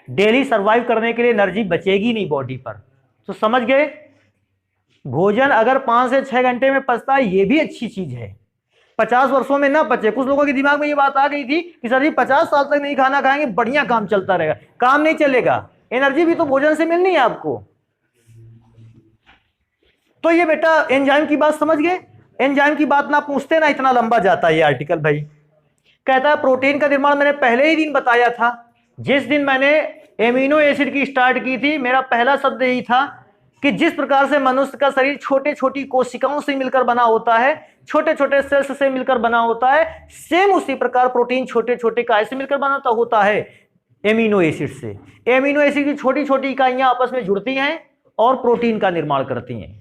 डेली सरवाइव करने के लिए एनर्जी बचेगी नहीं बॉडी पर। तो समझ गए, भोजन अगर 5 से 6 घंटे में पचता है ये भी अच्छी चीज है। 50 वर्षों में ना पचे। कुछ लोगों के दिमाग में ये बात आ गई थी कि सर जी 50 साल तक नहीं खाना खाएंगे, बढ़िया काम चलता रहेगा। काम नहीं चलेगा, एनर्जी भी तो भोजन से मिलनी है आपको। तो ये बेटा एंजाइम की बात समझ गए। एंजाइम की बात ना पूछते ना, इतना लंबा जाता है ये आर्टिकल भाई। कहता है प्रोटीन का निर्माण मैंने पहले ही दिन बताया था। जिस दिन मैंने एमिनो एसिड की स्टार्ट की थी, मेरा पहला शब्द यही था कि जिस प्रकार से मनुष्य का शरीर छोटे छोटी कोशिकाओं से मिलकर बना होता है, छोटे छोटे सेल्स से मिलकर बना होता है, सेम उसी प्रकार प्रोटीन छोटे छोटे काय से मिलकर बनाता होता है, एमिनो एसिड से। एमिनो एसिड की छोटी छोटी इकाइयां आपस में जुड़ती हैं और प्रोटीन का निर्माण करती हैं।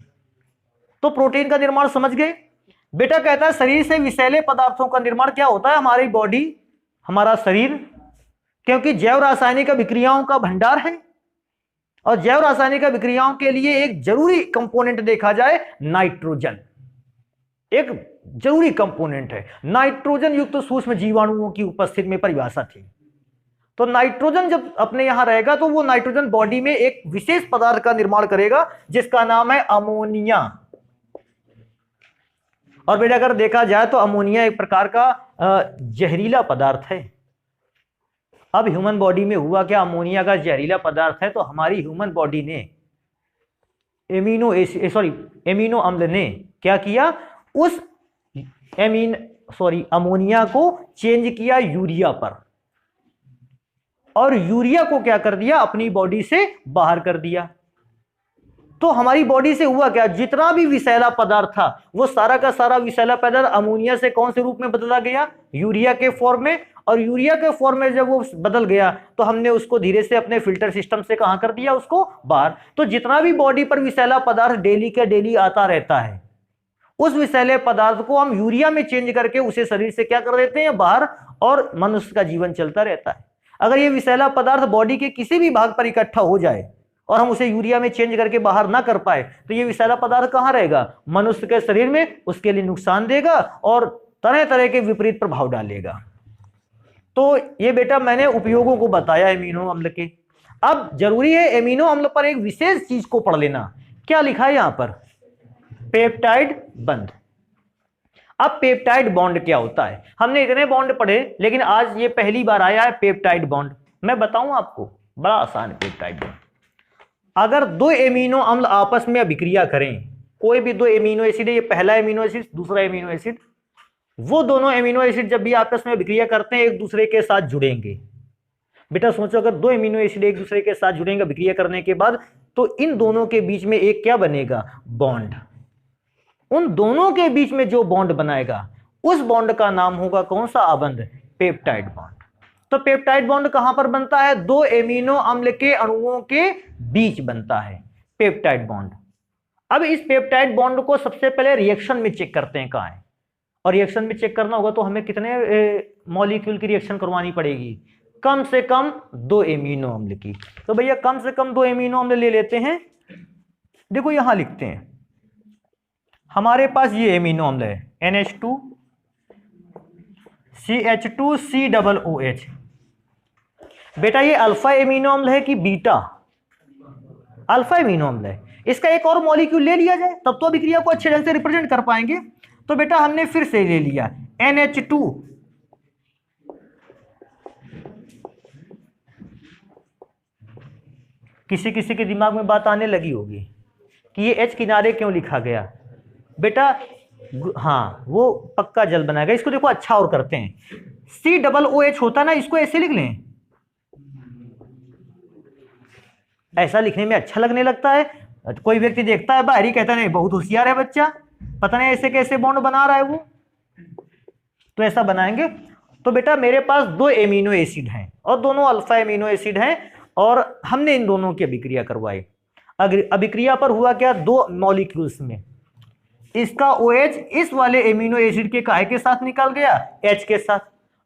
तो प्रोटीन का निर्माण समझ गए। बेटा कहता है शरीर से विषैले पदार्थों का निर्माण क्या होता है? हमारी बॉडी, हमारा शरीर, क्योंकि जैव रासायनिक अभिक्रियाओं का भंडार है और जैव रासायनिक अभिक्रियाओं के लिए एक जरूरी कंपोनेंट देखा जाए, नाइट्रोजन एक जरूरी कंपोनेंट है। नाइट्रोजन युक्त सूक्ष्म जीवाणुओं की उपस्थिति में परिभाषा थी। तो नाइट्रोजन जब अपने यहां रहेगा तो वो नाइट्रोजन बॉडी में एक विशेष पदार्थ का निर्माण करेगा जिसका नाम है अमोनिया। और बेटा अगर देखा जाए तो अमोनिया एक प्रकार का जहरीला पदार्थ है। अब ह्यूमन बॉडी में हुआ क्या? अमोनिया का जहरीला पदार्थ है तो हमारी ह्यूमन बॉडी ने एमिनो अम्ल ने क्या किया? उस अमोनिया को चेंज किया यूरिया पर, और यूरिया को क्या कर दिया? अपनी बॉडी से बाहर कर दिया। तो हमारी बॉडी से हुआ क्या? जितना भी विषैला पदार्थ था वो सारा का सारा विषैला पदार्थ अमोनिया से कौन से रूप में बदला गया? यूरिया के फॉर्म में। और यूरिया के फॉर्म में जब वो बदल गया तो हमने उसको धीरे से अपने फिल्टर सिस्टम से कहां कर दिया? उसको बाहर। तो जितना भी बॉडी पर विषैला पदार्थ डेली का डेली आता रहता है, उस विषैले पदार्थ को हम यूरिया में चेंज करके उसे शरीर से क्या कर देते हैं? बाहर, और मनुष्य का जीवन चलता रहता है। अगर ये विषैला पदार्थ बॉडी के किसी भी भाग पर इकट्ठा हो जाए और हम उसे यूरिया में चेंज करके बाहर ना कर पाए तो ये विषैला पदार्थ कहां रहेगा? मनुष्य के शरीर में, उसके लिए नुकसान देगा और तरह तरह के विपरीत प्रभाव डालेगा। तो ये बेटा मैंने उपयोगों को बताया एमिनो अम्ल के। अब जरूरी है एमिनो अम्ल पर एक विशेष चीज को पढ़ लेना। क्या लिखा है यहां पर? पेप्टाइड बंध। अब पेप्टाइड बॉन्ड क्या होता है? हमने इतने बॉन्ड पढ़े लेकिन आज ये पहली बार आया है पेप्टाइड बॉन्ड। मैं बताऊं आपको, बड़ा आसान है पेप्टाइड बॉन्ड। अगर दो एमिनो अम्ल आपस में अभिक्रिया करें, कोई भी दो एमिनो एसिड है, ये पहला एमिनो एसिड दूसरा एमिनो एसिड, वो दोनों एमिनो एसिड जब भी आपस में अभिक्रिया करते हैं एक दूसरे के साथ जुड़ेंगे। बेटा सोचो अगर दो एमिनो एसिड एक दूसरे के साथ जुड़ेंगे अभिक्रिया करने के बाद, तो इन दोनों के बीच में एक क्या बनेगा? बॉन्ड। उन दोनों के बीच में जो बॉन्ड बनाएगा उस बॉन्ड का नाम होगा कौन सा? आबंध, पेप्टाइड बॉन्ड। तो पेप्टाइड बॉन्ड कहां पर बनता है? दो एमिनो अम्ल के अणुओं के बीच बनता है पेप्टाइड बॉन्ड। अब इस पेप्टाइड बॉन्ड को सबसे पहले रिएक्शन में चेक करते हैं कहां है, और रिएक्शन में चेक करना होगा तो हमें कितने मॉलिक्यूल की रिएक्शन करवानी पड़ेगी? कम से कम 2 एमिनो अम्ल की। तो भैया कम से कम 2 एमिनो अम्ल ले लेते हैं। देखो यहां लिखते हैं, हमारे पास ये एमिनो अम्ल है NH2 CH2 COOH। बेटा ये अल्फा एमिनो अम्ल है कि बीटा? अल्फा एमिनो अम्ल है। इसका एक और मॉलिक्यूल ले लिया जाए तब तो अभिक्रिया को अच्छे ढंग से रिप्रेजेंट कर पाएंगे। तो बेटा हमने फिर से ले लिया NH2 किसी किसी के दिमाग में बात आने लगी होगी कि ये H किनारे क्यों लिखा गया। बेटा हाँ, वो पक्का जल बनाएगा। इसको देखो अच्छा और करते हैं, COOH होता ना, इसको ऐसे लिख लें, ऐसा लिखने में अच्छा लगने लगता है। कोई व्यक्ति देखता है बाहर ही कहता नहीं बहुत होशियार है बच्चा, पता नहीं ऐसे कैसे बॉन्ड बना रहा है वो, तो ऐसा बनाएंगे। तो बेटा मेरे पास 2 एमिनो एसिड हैं और दोनों अल्फा एमिनो एसिड हैं और हमने इन दोनों की अभिक्रिया करवाई। अभिक्रिया पर हुआ क्या? 2 मॉलिक्यूल्स में इसका OH इस वाले एमिनो एसिड के काहे के साथ निकल गया? H के साथ।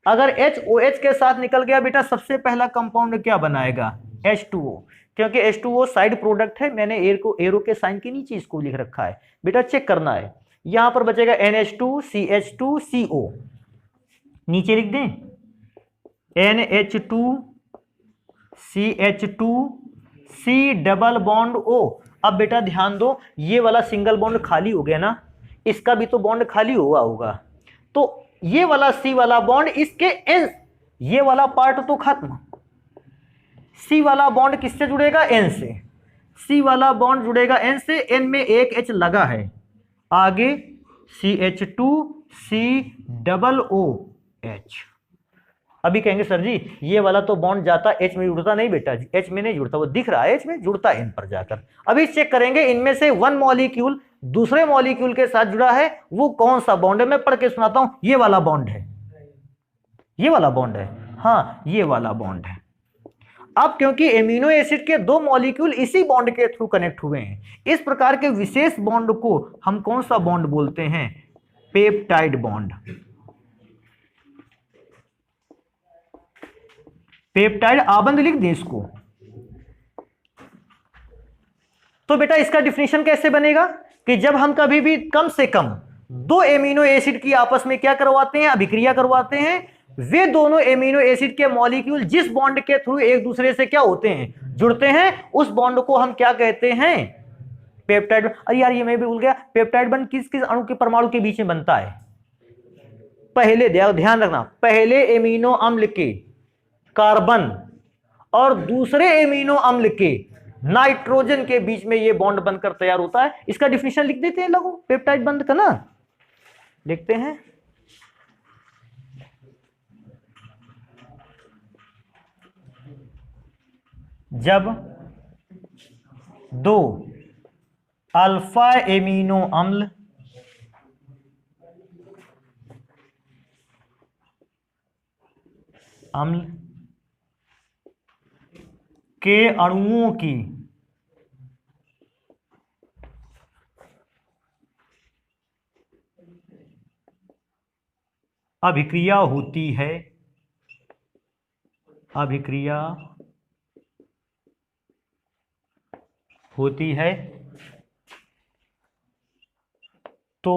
अगर H OH के साथ निकल गया बेटा, सबसे पहला कंपाउंड क्या बनाएगा? H2O, क्योंकि H2O साइड प्रोडक्ट है। मैंने एरो के साइन के नीचे इसको लिख रखा है बेटा, चेक करना है। यहां पर बचेगा NH2 CH2 CO, नीचे लिख दें NH2 CH2 C double bond O। अब बेटा ध्यान दो, ये वाला सिंगल बॉन्ड खाली हो गया ना, इसका भी तो बॉन्ड खाली हुआ होगा, तो ये वाला C वाला बॉन्ड इसके N, ये वाला पार्ट तो खत्म। C वाला बॉन्ड किससे जुड़ेगा? N से। C वाला बॉन्ड जुड़ेगा N से, N में एक H लगा है, आगे CH2 C double O H। अभी कहेंगे सर जी ये वाला तो बॉन्ड जाता H में जुड़ता नहीं बेटा, H में नहीं जुड़ता, वो दिख रहा है H में, जुड़ता है N पर जाकर। अभी चेक करेंगे इनमें से वन मॉलिक्यूल दूसरे मॉलिक्यूल के साथ जुड़ा है, वो कौन सा बॉन्ड है? मैं पढ़ के सुनाता हूं। ये वाला बॉन्ड है, ये वाला बॉन्ड है, हाँ ये वाला बॉन्ड है। अब क्योंकि एमिनो एसिड के दो मॉलिक्यूल इसी बॉन्ड के थ्रू कनेक्ट हुए हैं, इस प्रकार के विशेष बॉन्ड को हम कौन सा बॉन्ड बोलते हैं? Peptide bond. पेप्टाइड आबंध लिख दें इसको। तो बेटा इसका डिफिनेशन कैसे बनेगा कि जब हम कभी भी कम से कम दो एमिनो एसिड की आपस में क्या करवाते हैं? अभिक्रिया करवाते हैं, वे दोनों एमिनो एसिड के मॉलिक्यूल जिस बॉन्ड के थ्रू एक दूसरे से क्या होते हैं? जुड़ते हैं, उस बॉन्ड को हम क्या कहते हैं? पेप्टाइड। अरे यार ये मैं भी भूल गया, पेप्टाइड बॉन्ड किस किस अणु के परमाणु के बीच में बनता है? पहले ध्यान रखना, पहले एमिनो अम्ल के कार्बन और दूसरे एमिनो अम्ल के नाइट्रोजन के बीच में ये बॉन्ड बनकर तैयार होता है। इसका डिफिनेशन लिख देते हैं लोगों, पेप्टाइड बॉन्ड का ना, देखते हैं। जब दो अल्फा एमिनो अम्ल के अणुओं की अभिक्रिया होती है, अभिक्रिया होती है, तो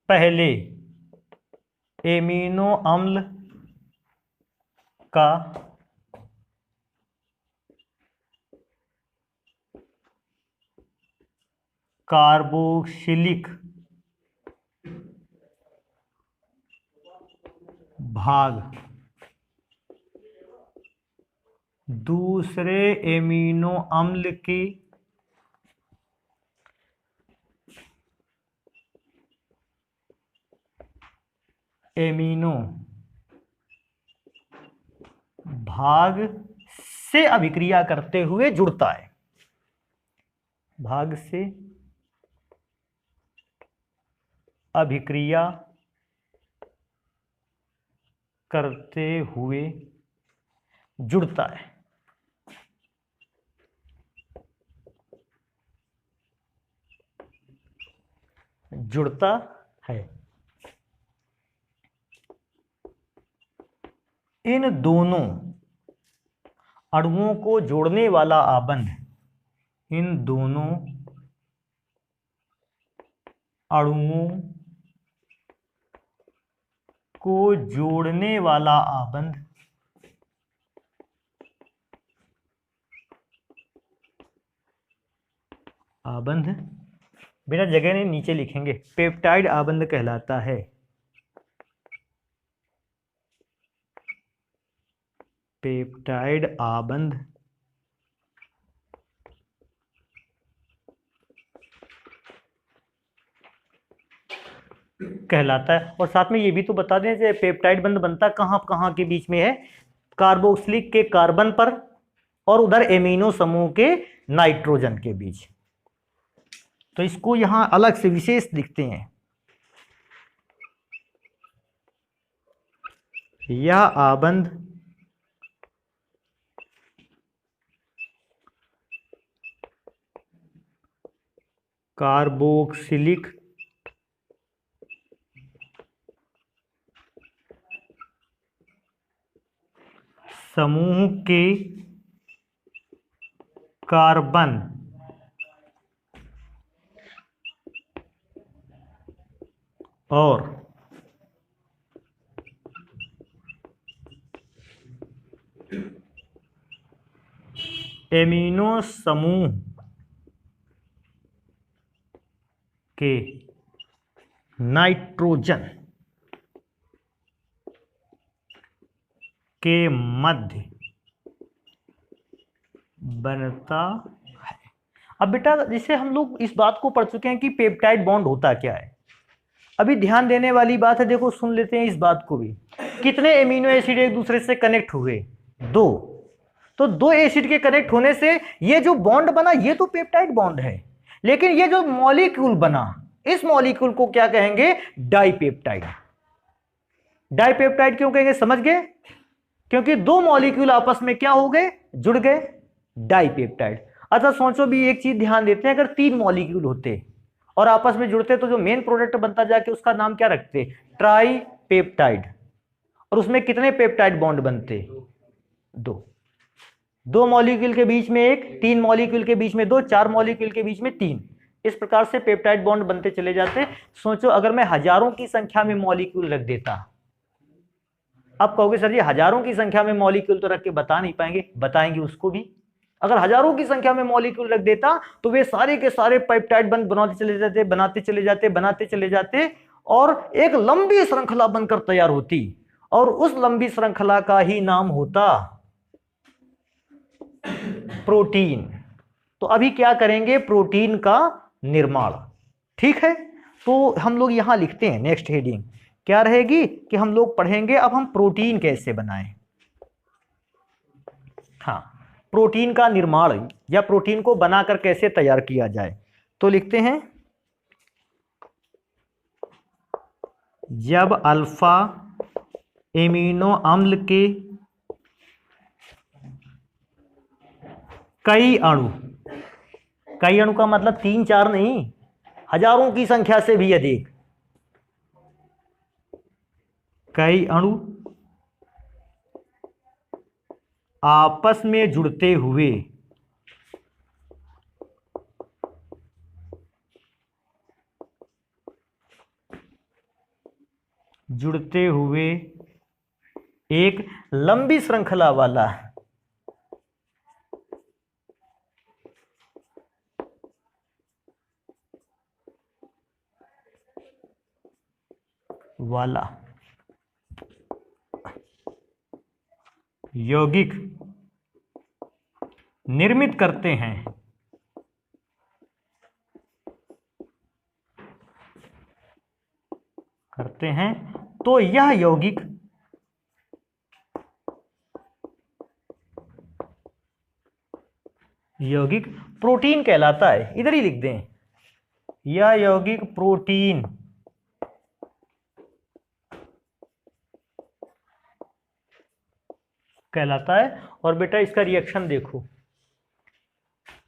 पहले एमिनो अम्ल का कार्बोक्सिलिक भाग दूसरे एमिनो अम्ल की एमिनो भाग से अभिक्रिया करते हुए जुड़ता है, भाग से अभिक्रिया करते हुए जुड़ता है, जुड़ता है। इन दोनों अणुओं को जोड़ने वाला आबंध, इन दोनों अणुओं को जोड़ने वाला आबंध आबंध बिना जगह नहीं नीचे लिखेंगे, पेप्टाइड आबंध कहलाता है। पेप्टाइड आबंध कहलाता है। और साथ में ये भी तो बता दें कि पेप्टाइड बंध बनता कहां कहां के बीच में है? कार्बोक्सिलिक के कार्बन पर और उधर एमिनो समूह के नाइट्रोजन के बीच। तो इसको यहां अलग से विशेष लिखते हैं, यह आबंध कार्बोक्सिलिक समूह के कार्बन और एमिनो समूह के नाइट्रोजन के मध्य बनता है। अब बेटा जैसे हम लोग इस बात को पढ़ चुके हैं कि पेप्टाइड बॉन्ड होता क्या है, अभी ध्यान देने वाली बात है, देखो सुन लेते हैं इस बात को भी। कितने एमिनो एसिड एक दूसरे से कनेक्ट हुए? दो। तो दो एसिड के कनेक्ट होने से ये जो बॉन्ड बना ये तो पेप्टाइड बॉन्ड है, लेकिन ये जो मॉलिक्यूल बना इस मॉलिक्यूल को क्या कहेंगे? डाइपेप्टाइड। डाइपेप्टाइड क्यों कहेंगे समझ गए? क्योंकि दो मॉलिक्यूल आपस में क्या हो गए? जुड़ गए, डाइपेप्टाइड। अच्छा सोचो भी एक चीज ध्यान देते हैं, अगर तीन मॉलिक्यूल होते और आपस में जुड़ते तो जो मेन प्रोडक्ट बनता जाके उसका नाम क्या रखते? ट्राइपेप्टाइड। और उसमें कितने पेप्टाइड बॉन्ड बनते? दो। दो मॉलिक्यूल के बीच में एक, तीन मॉलिक्यूल के बीच में दो, चार मॉलिक्यूल के बीच में तीन, इस प्रकार से पेप्टाइड बॉन्ड बनते चले जाते। सोचो अगर मैं हजारों की संख्या में मॉलिक्यूल रख देता, आप कहोगे सर जी हजारों की संख्या में मॉलिक्यूल तो रख के बता नहीं पाएंगे, बताएंगे उसको भी। अगर हजारों की संख्या में मॉलिक्यूल रख देता तो वे सारे के सारे पेप्टाइड बंद बनाते चले जाते, बनाते चले जाते, बनाते चले जाते, और एक लंबी श्रृंखला बनकर तैयार होती, और उस लंबी श्रृंखला का ही नाम होता प्रोटीन। तो अभी क्या करेंगे? प्रोटीन का निर्माण। ठीक है, तो हम लोग यहां लिखते हैं नेक्स्ट हेडिंग क्या रहेगी कि हम लोग पढ़ेंगे अब हम प्रोटीन कैसे बनाएं। हाँ, प्रोटीन का निर्माण या प्रोटीन को बनाकर कैसे तैयार किया जाए। तो लिखते हैं जब अल्फा एमिनो अम्ल के कई अणु का मतलब तीन चार नहीं, हजारों की संख्या से भी अधिक, कई अणु आपस में जुड़ते हुए एक लंबी श्रृंखला वाला यौगिक निर्मित करते हैं तो यह यौगिक प्रोटीन कहलाता है। इधर ही लिख दें, यह यौगिक प्रोटीन कहलाता है। और बेटा इसका रिएक्शन देखो,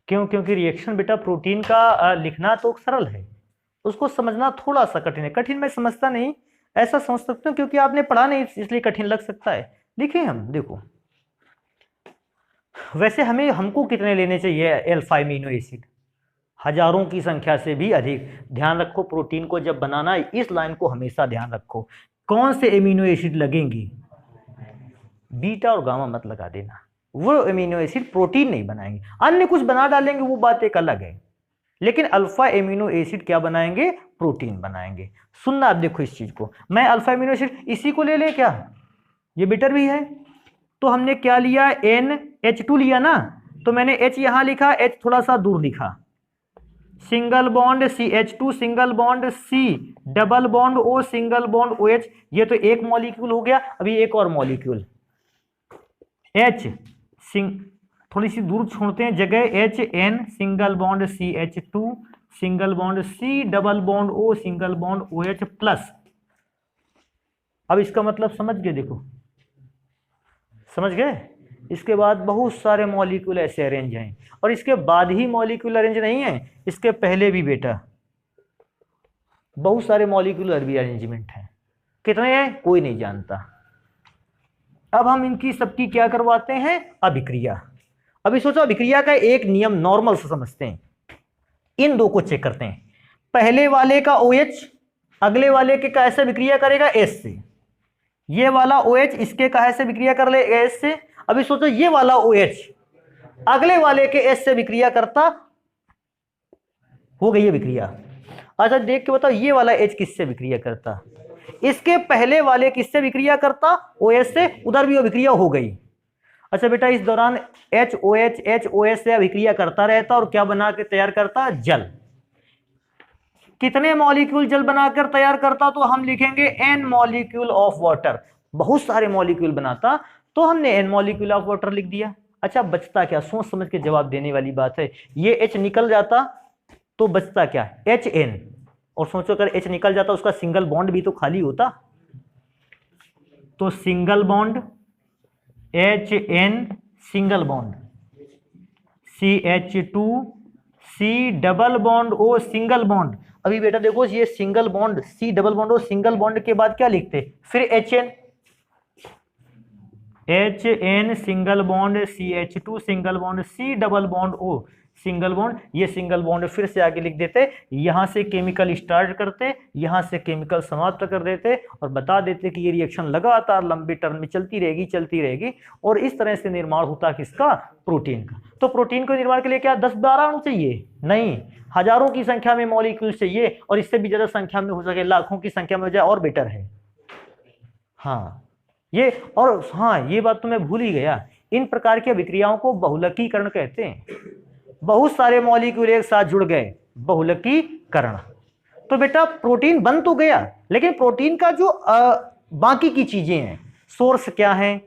क्यों? क्योंकि रिएक्शन बेटा प्रोटीन का लिखना तो सरल है, उसको समझना थोड़ा सा कठिन है। कठिन मैं समझता नहीं, ऐसा समझ सकते हो क्योंकि आपने पढ़ा नहीं इसलिए कठिन लग सकता है। लिखे हम, देखो वैसे हमको कितने लेने चाहिए अल्फा एमिनो एसिड? हजारों की संख्या से भी अधिक। ध्यान रखो प्रोटीन को जब बनाना है, इस लाइन को हमेशा ध्यान रखो। कौन से एमिनो एसिड लगेंगे? बीटा और गामा मत लगा देना, वो एमिनो एसिड प्रोटीन नहीं बनाएंगे, अन्य कुछ बना डालेंगे वो बात एक अलग है, लेकिन अल्फा एमिनो एसिड क्या बनाएंगे? प्रोटीन बनाएंगे। सुनना आप देखो इस चीज को, मैं अल्फा एमिनो एसिड इसी को ले क्या? ये बेटर भी है, तो हमने क्या लिया? NH2 लिया ना, तो मैंने H यहां लिखा, H थोड़ा सा दूर लिखा, single bond CH2, single bond C, double bond O, single bond OH। ये तो एक मॉलिक्यूल हो गया। अभी एक और मॉलिक्यूल H थोड़ी सी दूर छोड़ते हैं जगह, HN, single bond CH2, single bond C, double bond O, single bond OH plus. अब इसका मतलब समझ गए? देखो समझ गए? इसके बाद बहुत सारे मॉलिक्यूल ऐसे अरेंज हैं, और इसके बाद ही मॉलिक्यूल अरेंज नहीं है, इसके पहले भी बेटा बहुत सारे मॉलिक्यूलर भी अरेंजमेंट हैं। कितने हैं कोई नहीं जानता। अब हम इनकी सबकी क्या करवाते हैं, अभिक्रिया। अभी सोचो अभिक्रिया का एक नियम नॉर्मल से समझते हैं, इन दो को चेक करते हैं। पहले वाले का OH अगले वाले के कैसे अभिक्रिया करेगा, S से। ये वाला OH इसके कैसे अभिक्रिया कर ले, S से। अभी सोचो ये वाला OH अगले वाले के S से अभिक्रिया करता, हो गई अभिक्रिया। अच्छा देख के बताओ ये वाला H किससे अभिक्रिया करता, इसके पहले वाले किससे अभिक्रिया करता, OH से, उधर भी अभिक्रिया हो गई। अच्छा बेटा इस दौरान HOH से अभिक्रिया करता रहता और क्या बना के तैयार करता, जल। कितने मॉलिक्यूल जल बनाकर तैयार करता, तो हम लिखेंगे N मॉलिक्यूल ऑफ वाटर। बहुत सारे मॉलिक्यूल बनाता तो हमने N मॉलिक्यूल ऑफ वाटर लिख दिया। अच्छा बचता क्या, सोच समझ के जवाब देने वाली बात है। ये H निकल जाता तो बचता क्या, HN। और सोचो अगर H निकल जाता उसका सिंगल बॉन्ड भी तो खाली होता, तो single bond HN, single bond CH2, C double bond O, single bond. अभी बेटा देखो ये single bond C double bond O, single bond के बाद क्या लिखते, फिर HN single bond CH2 single bond C double bond O single bond. ये सिंगल बॉन्ड फिर से आगे लिख देते, यहां से केमिकल स्टार्ट करते, यहां से केमिकल समाप्त कर देते और बता देते कि ये रिएक्शन लगातार लंबी टर्म में चलती रहेगी और इस तरह से निर्माण होता किसका, प्रोटीन का। तो प्रोटीन को निर्माण के लिए क्या 10-12 अणु चाहिए, नहीं, हजारों की संख्या में मॉलिक्यूल चाहिए, और इससे भी ज्यादा संख्या में हो सके, लाखों की संख्या में हो जाए और बेटर है। हाँ ये, और हाँ ये बात तो मैं भूल ही गया, इन प्रकार की अभिक्रियाओं को बहुलकीकरण कहते हैं। बहुत सारे मॉलिक्यूल एक साथ जुड़ गए, बहुलकीकरण। तो बेटा प्रोटीन बन तो गया, लेकिन प्रोटीन का जो बाकी की चीजें हैं, सोर्स क्या है,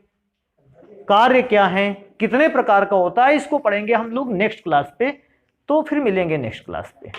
कार्य क्या है, कितने प्रकार का होता है, इसको पढ़ेंगे हम लोग नेक्स्ट क्लास पे। तो फिर मिलेंगे नेक्स्ट क्लास पे।